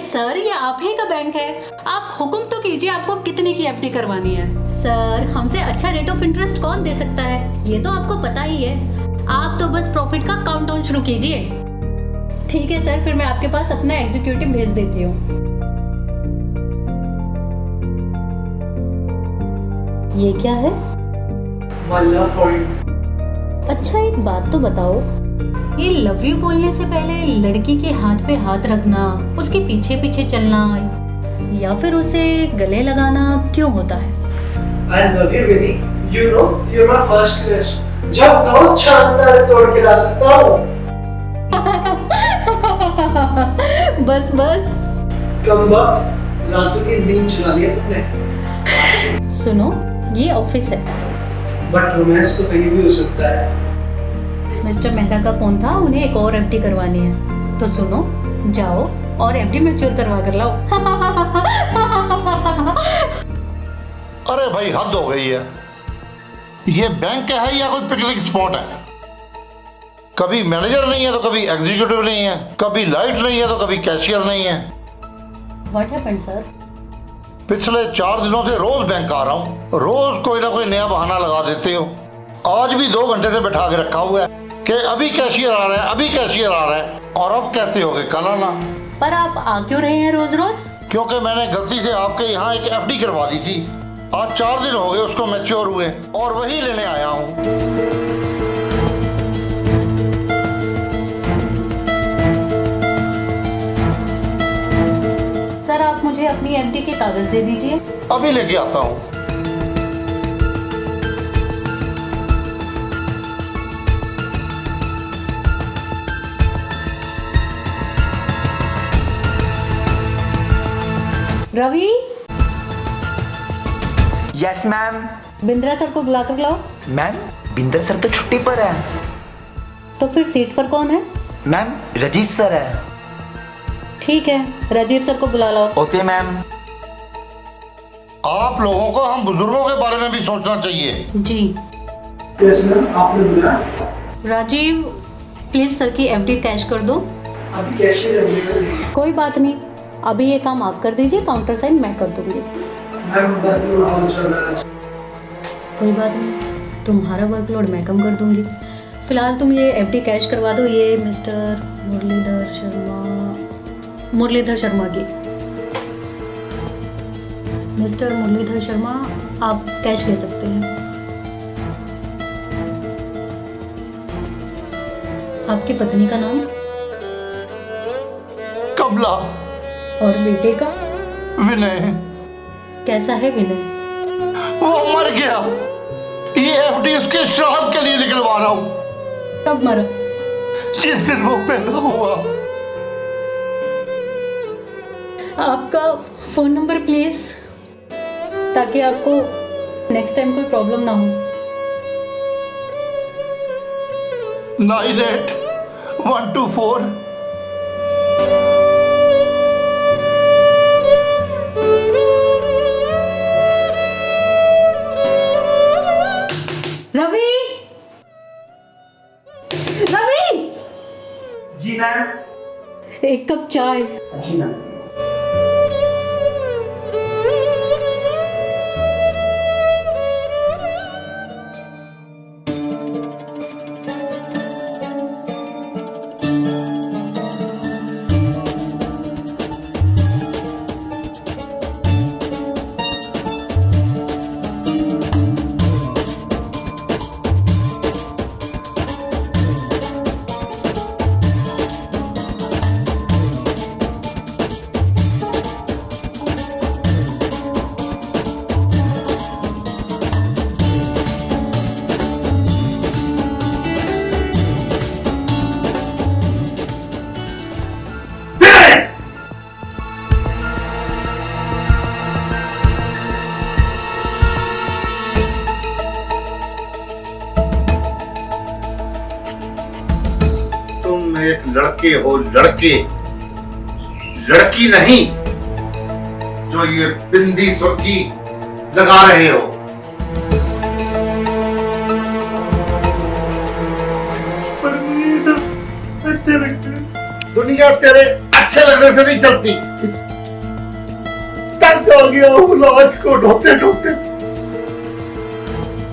Sir ये आप ही का बैंक है, आप हुक्म तो कीजिए आपको कितने की एफडी करवानी है। सर हमसे अच्छा रेट ऑफ इंटरेस्ट कौन दे सकता है, ये तो आपको पता ही है। आप तो बस प्रॉफिट का काउंटडाउन शुरू कीजिए। ठीक है सर, फिर मैं आपके पास अपना एग्जीक्यूटिव भेज देती हूँ। ये क्या है? My love for you. अच्छा एक बात तो बताओ, ये लव यू बोलने से पहले लड़की के हाथ पे हाथ रखना, उसके पीछे पीछे चलना या फिर उसे गले लगाना क्यों होता है? I love you, Vinny. You know, you're my first crush. जब कहो शानदार तोड़ के ला सकता हूँ। बस बस। कम वक्त रातों की नींद चुरा लिया तुमने। सुनो, ये ऑफिस है। बट रोमांस तो कहीं भी हो सकता है। मिस्टर मेहरा का फोन था, उन्हें एक और एफडी करवानी है। तो सुनो, जाओ और एफडी मैच्योर करवा कर लाओ। अरे भाई हद हो गई है। ये बैंक है या कोई पिकनिक स्पॉट है? कभी मैनेजर नहीं है तो कभी एग्जीक्यूटिव नहीं है, कभी लाइट नहीं है तो कभी कैशियर नहीं है। What happened sir? पिछले 4 दिनों से रोज बैंक आ रहा हूँ, रोज कोई ना कोई नया बहाना लगा देते हो। आज भी 2 घंटे से बैठा के रखा हुआ है कि अभी कैशियर आ रहा है, अभी कैशियर आ रहा है, और अब कहते हो कि कल आना। पर आप आ क्यों रहे हैं रोज रोज? क्योंकि मैंने गलती से आपके यहाँ एक एफडी करवा दी थी। आज 4 दिन हो गए उसको मैच्योर हुए और वही लेने आया हूँ। सर आप मुझे अपनी एफडी के कागज दे दीजिए। अभी लेके आता हूँ। Ravi, yes ma'am. Bindra sir को बुला कर लाओ। मैम बिंदर सर तो छुट्टी पर है। तो फिर सीट पर कौन है? मैम राजीव सर है। ठीक है, राजीव सर को बुला लाओ। Okay ma'am. आप लोगों को हम बुजुर्गों के बारे में भी सोचना चाहिए। जी। यस मैम, आपने बुलाया? राजीव, प्लीज सर की एफडी कैश कर दो। अभी कैशियर अवेलेबल नहीं। कोई बात नहीं, अभी ये काम आप कर दीजिए, काउंटर साइन मैं कर दूंगी। मैम वर्कलोड बहुत ज़्यादा है। कोई बात नहीं, तुम्हारा वर्कलोड मैं कम कर दूंगी। फिलहाल तुम ये एफडी कैश करवा दो, ये मिस्टर मुरलीधर शर्मा की। मिस्टर मुरलीधर शर्मा, आप कैश ले सकते हैं। आपकी पत्नी का नाम? कमला। और बेटे का? विनय। कैसा है विनय? वो मर गया। ये एफडी उसके श्राद्ध के लिए निकलवा रहा हूँ। कब मरा? जिस दिन वो पैदा हुआ। आपका फोन नंबर प्लीज, ताकि आपको नेक्स्ट टाइम कोई प्रॉब्लम ना हो। 98124। रवि, रवि, जी मैम। एक कप चाय। जी मैम। एक लड़के हो, लड़के, लड़की नहीं जो ये बिंदी सुर्खी लगा रहे हो। पर मुझे सब अच्छा लगता है। दुनिया तेरे अच्छे लगने से नहीं चलती। तंग हो गया हूँ लाश को ढोते ढोते,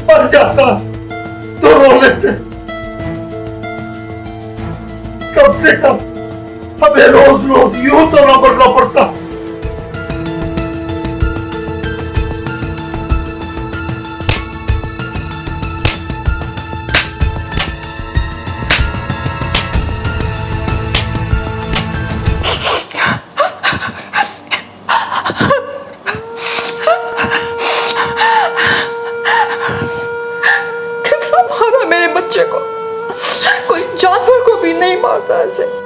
मर जाता तो रो लेते। कम से कम हमें रोज रोज यूं तो ना मरना पड़ता। कितना मारा मेरे बच्चे को, कोई जानवर को भी नहीं मारता ऐसे।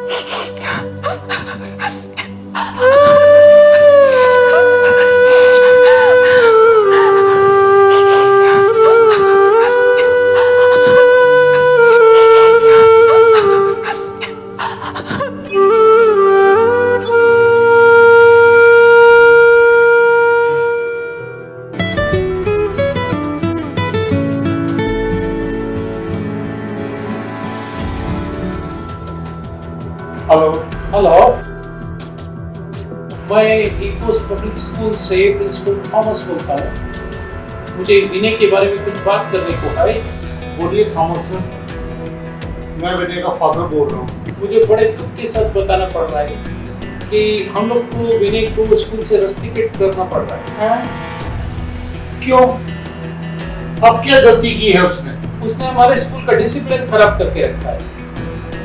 हेलो हेलो, मैं इकोस पब्लिक स्कूल से प्रिंसिपल थॉमस बोलता हूँ। मुझे विनय के बारे में कुछ बात करने को है। बोलिए थॉमस सर, मैं विनय का फादर बोल रहा हूँ। मुझे बड़े दुख के साथ बताना पड़ रहा है कि हम लोग को विनय को स्कूल से रस्टिकेट करना पड़ रहा है। क्यों? अब क्या गलती की है उसने? उसने हमारे स्कूल का डिसिप्लिन खराब करके रखा है।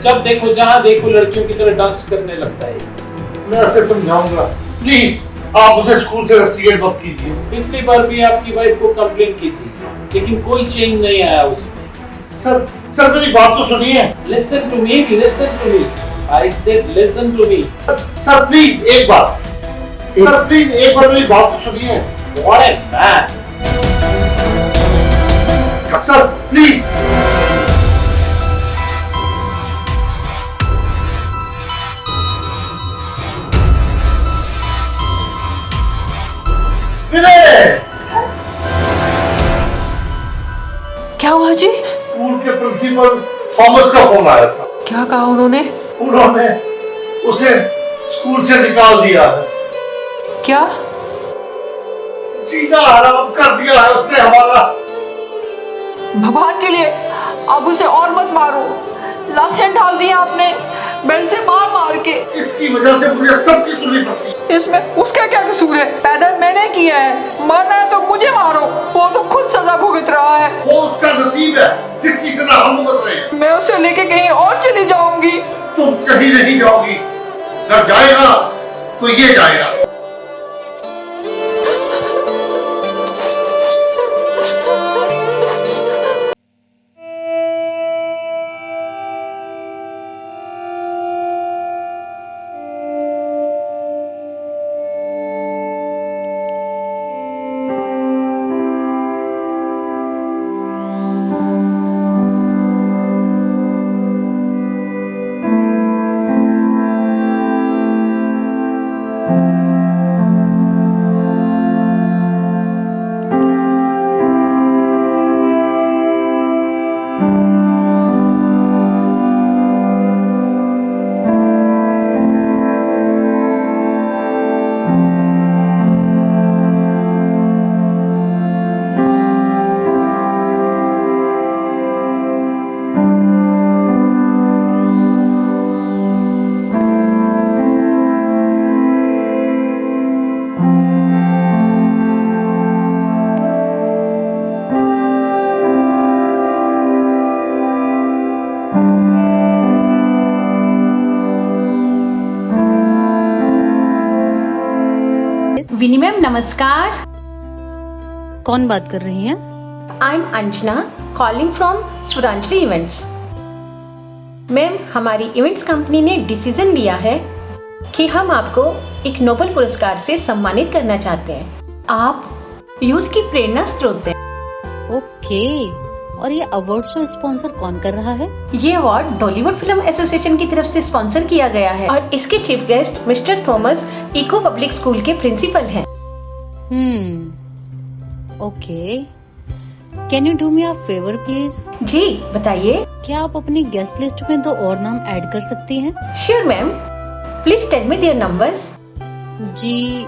जब देखो जहाँ देखो लड़कियों की तरह डांस करने लगता है। मैं उसे समझाऊंगा, प्लीज आप उसे स्कूल से रस्टिकेट मत कीजिए। पिछली बार भी आपकी वाइफ को कंप्लेन की थी, लेकिन कोई चेंज नहीं आया उसमें। सर मेरी बात तो सुनिए। Listen to me, listen to me. I said listen to me. Sir please एक बार, सर प्लीज एक बार मेरी बात तो सुनिए। What a man! Sir please. Vinay! क्या हुआ जी? स्कूल के प्रिंसिपल थॉमस का फोन आया था। क्या कहा उन्होंने? उन्होंने उसे स्कूल से निकाल दिया है। क्या? जीना हराम कर दिया है उसने हमारा। भगवान के लिए अब उसे और मत मारो। लाशें डाल दी आपने बेल्ट से मार मार के। इसकी वजह से मुझे सबकी सुननी पड़ती है। इसमें उसका क्या कसूर है? पैदा मैंने किया है, मारना है तो मुझे मारो। वो तो खुद सजा भुगत रहा है। वो उसका नसीब है जिसकी सजा हम भुगत रहे हैं। मैं उसे लेके कहीं और चली जाऊंगी। तुम कहीं नहीं जाओगी, अगर जाएगा तो ये जाएगा। विनी मैम नमस्कार। कौन बात कर रही हैं? I am Anjana calling from Swaranjali events. Ma'am हमारी इवेंट्स कंपनी ने डिसीजन लिया है कि हम आपको एक नोबेल पुरस्कार से सम्मानित करना चाहते हैं। आप यूथ की प्रेरणा स्रोत हैं। ओके, और ये अवार्ड शो स्पॉन्सर कौन कर रहा है? ये अवार्ड डॉलीवुड फिल्म एसोसिएशन की तरफ से स्पॉन्सर किया गया है और इसके chief guest Mr Thomas eco public school के प्रिंसिपल हैं। Okay, can you do me a favour please? जी बताइए। क्या आप अपनी गेस्ट लिस्ट में 2 और नाम ऐड कर सकती हैं? Sure ma'am. Please tell me their numbers. जी,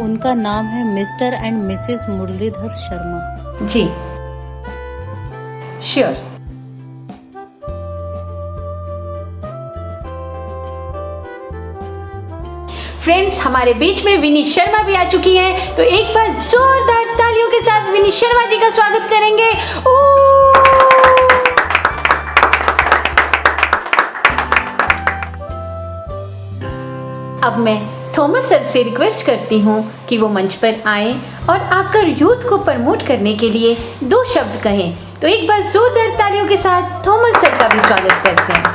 उनका नाम है Mr and Mrs Muralidhar Sharma. जी श्योर। फ्रेंड्स, हमारे बीच में विनी शर्मा भी आ चुकी हैं, तो एक बार जोरदार तालियों के साथ विनी शर्मा जी का स्वागत करेंगे। अब मैं थॉमस सर से रिक्वेस्ट करती हूँ कि वो मंच पर आएं और आकर यूथ को प्रमोट करने के लिए 2 शब्द कहें। तो एक बार जोरदार तालियों के साथ थॉमस सर का भी स्वागत करते हैं।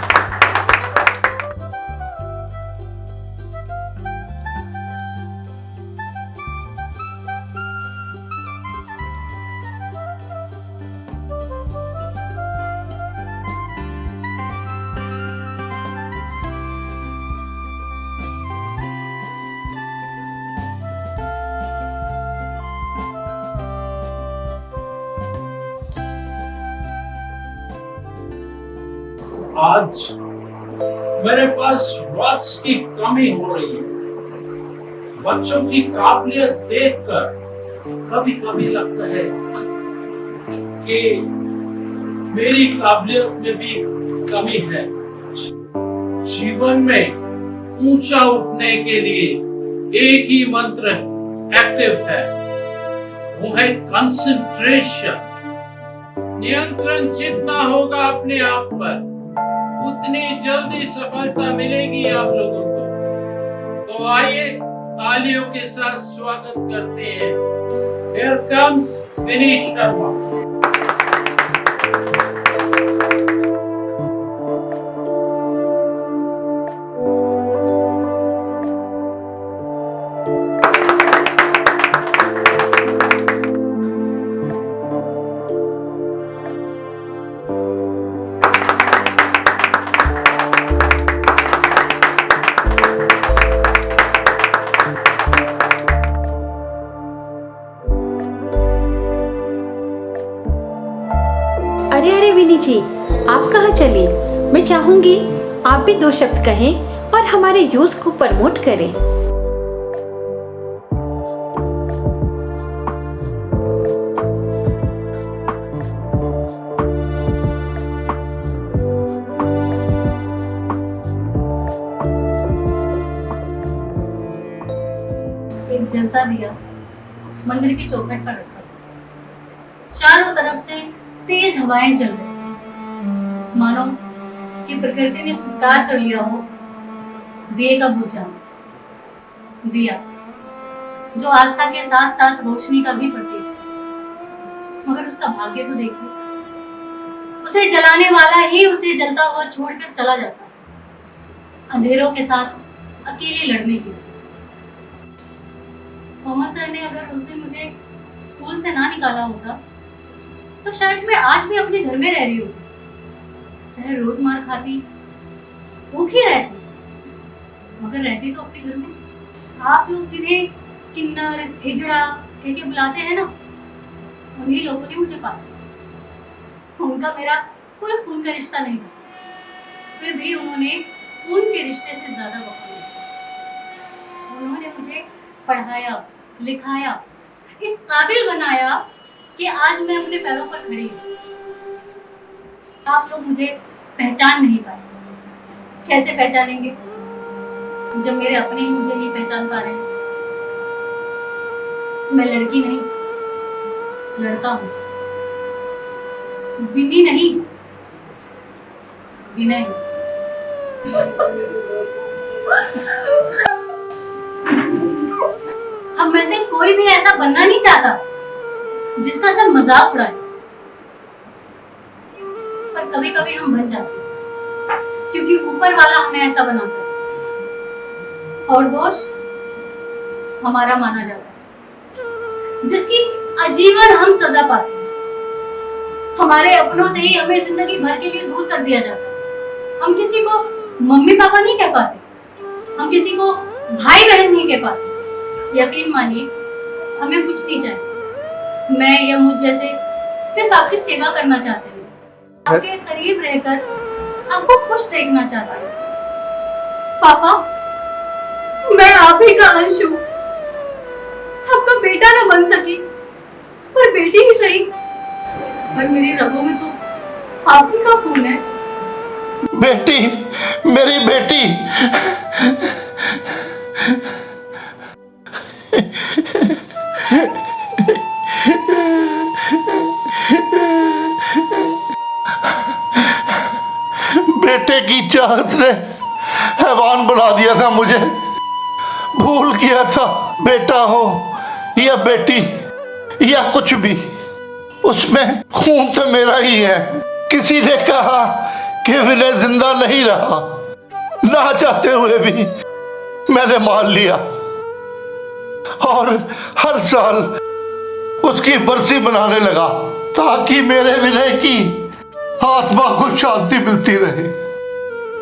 आज मेरे पास वर्ड्स की कमी हो रही है। बच्चों की काबिलियत देखकर कभी कभी लगता है कि मेरी काबिलियत में भी कमी है। जीवन में ऊंचा उठने के लिए एक ही मंत्र एक्टिव है, वो है कंसंट्रेशन। नियंत्रण जितना होगा अपने आप पर, उतनी जल्दी सफलता मिलेगी आप लोगों को। तो आइए तालियों के साथ स्वागत करते हैं। Here comes विनी शर्मा। अरे अरे विनी जी, आप कहाँ चली? मैं चाहूंगी आप भी 2 शब्द कहें और हमारे यूथ को प्रमोट करें। एक जलता दिया मंदिर की चौखट पर रखा था। चारों तरफ से तेज हवाएं चल रही, मानो कि प्रकृति ने स्वीकार कर लिया हो दिए का बुझ जाना। दिया जो आस्था के साथ साथ रोशनी का भी प्रतीक है, मगर उसका भाग्य तो देखिए, उसे जलाने वाला ही उसे जलता हुआ छोड़कर चला जाता है, अंधेरों के साथ अकेले लड़ने के लिए। थॉमस सर ने अगर उस दिन मुझे स्कूल से ना निकाला होता तो शायद मैं आज भी अपने घर में रह रही होती, चाहे रोज मार खाती, भूखी रहती, मगर रहती तो अपने घर में। आप लोग जिन्हें किन्नर हिजड़ा कह के बुलाते हैं ना, उन्हीं लोगों ने मुझे पाला। उनका मेरा कोई खून का रिश्ता नहीं था, फिर भी उन्होंने खून के रिश्ते से ज्यादा वफा किया। उन्होंने मुझे पढ़ाया, लिखाया, इस काबिल बनाया कि आज मैं अपने पैरों पर खड़ी हूँ। आप लोग मुझे पहचान नहीं पाए। कैसे पहचानेंगे जब मेरे अपने ही मुझे नहीं पहचान पा रहे हैं? मैं लड़की नहीं, लड़का हूँ। विनी नहीं, विनय। हम में से कोई भी ऐसा बनना नहीं चाहता जिसका सब मजाक उड़ाए, पर कभी कभी हम बन जाते हैं क्योंकि ऊपर वाला हमें ऐसा बनाता है और दोष हमारा माना जाता है, जिसकी आजीवन हम सजा पाते हैं। हमारे अपनों से ही हमें जिंदगी भर के लिए दूर कर दिया जाता है। हम किसी को मम्मी पापा नहीं कह पाते, हम किसी को भाई बहन नहीं कह पाते। यकीन मानिए, हमें कुछ नहीं चाहिए। मैं या मुझ जैसे सिर्फ आपकी सेवा करना चाहते हैं, आपके करीब रहकर आपको खुश देखना चाहता है। पापा, मैं आप ही का अंश हूँ। आपका बेटा ना बन सकी पर बेटी ही सही, पर मेरी रगों में तो आप ही का खून है। बेटी, मेरी बेटी। बेटे की चाहत ने हैवान बना दिया था मुझे। भूल गया था बेटा हो या बेटी या कुछ भी, उसमें खून तो मेरा ही है। किसी ने कहा कि विनय जिंदा नहीं रहा, ना चाहते हुए भी मैंने मान लिया और हर साल उसकी बरसी मनाने लगा ताकि मेरे विनय की आत्मा को शांति मिलती रहे।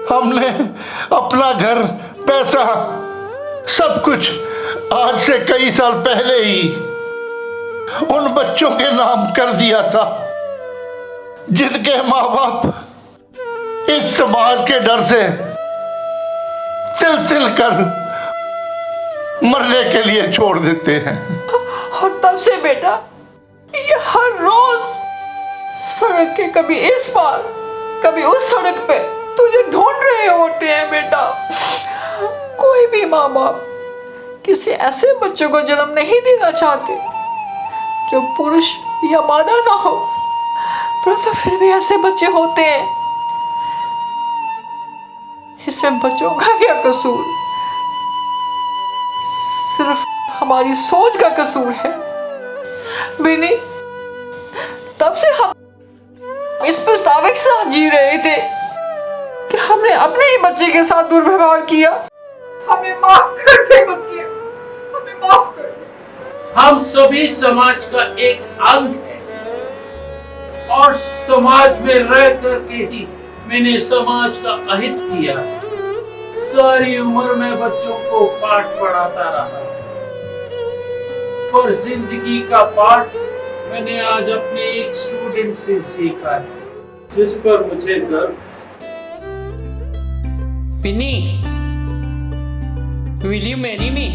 हमने अपना घर, पैसा, सब कुछ आज से कई साल पहले ही उन बच्चों के नाम कर दिया था जिनके माँ बाप इस समाज के डर से तिल कर मरने के लिए छोड़ देते हैं। और तब से बेटा ये हर रोज सड़क के कभी इस पार कभी उस सड़क पे तुझे ढूंढ रहे होते हैं बेटा। कोई भी माँ बाप किसी ऐसे बच्चों को जन्म नहीं देना चाहते जो पुरुष या मादा ना हो, परंतु फिर भी ऐसे बच्चे होते हैं। इसमें बच्चों का क्या कसूर, सिर्फ हमारी सोच का कसूर है। विनी, तब से हम इस पछतावे के साथ जी रहे थे कि हमने अपने ही बच्चे के साथ दुर्व्यवहार किया। हमें माफ कर दे बच्चे, हमें माफ कर दे। हम सभी समाज का एक अंग है और समाज में रह करके ही मैंने समाज का अहित किया है। सारी उम्र में बच्चों को पाठ पढ़ाता रहा और जिंदगी का पाठ मैंने आज अपने एक स्टूडेंट से सीखा है, जिस पर मुझे गर्व है। विनी, will you marry me?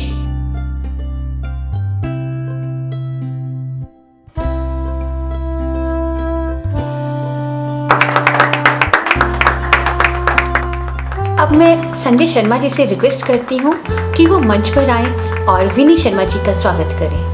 अब मैं संजय शर्मा जी से रिक्वेस्ट करती हूँ कि वो मंच पर आए और विनी शर्मा जी का स्वागत करें।